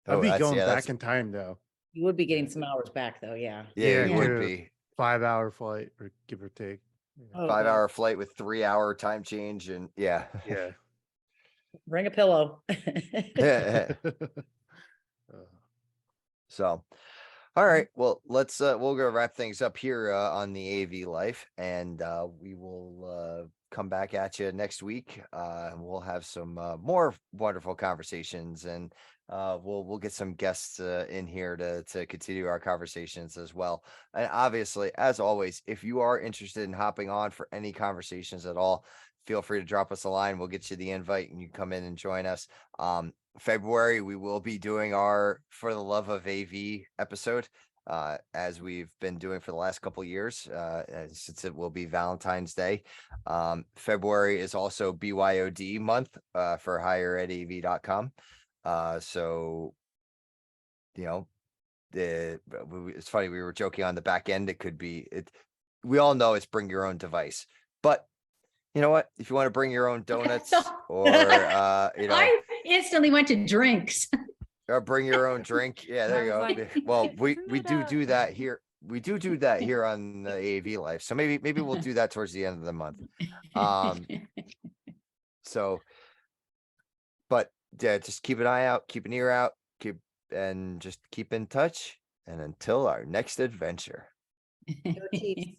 S4: I'd
S5: Oh,
S4: be
S5: that's
S4: going
S5: yeah,
S4: back
S5: that's
S4: in time though.
S1: You would be getting some hours back though. Yeah.
S5: yeah, it
S2: Yeah.
S5: would
S4: true.
S5: be
S4: 5-hour flight or give or take.
S1: Oh,
S5: 5-hour flight with 3-hour time change, and yeah.
S4: Yeah.
S1: Bring a pillow.
S5: So, all right, well, we'll go wrap things up here on the AV Life, and we will come back at you next week. And we'll have some more wonderful conversations, and we'll get some guests in here to continue our conversations as well. And obviously, as always, if you are interested in hopping on for any conversations at all, feel free to drop us a line. We'll get you the invite, and you can come in and join us. February, we will be doing our For the Love of AV episode, as we've been doing for the last couple years, since it will be Valentine's Day. February is also BYOD month for higheredav.com. So, it's funny, we were joking on the back end. It could be we all know it's bring your own device, but you know what? If you want to bring your own donuts or,
S2: I instantly went to drinks.
S5: or bring your own drink. Yeah, there you
S3: I
S5: go.
S3: was like,
S5: Well, we
S3: isn't
S5: do
S3: it
S5: that here. We do that here on the AV Life. So maybe we'll do that towards the end of the month. So, but yeah, just keep an eye out, keep an ear out, and just keep in touch. And until our next adventure.
S1: Go Chiefs.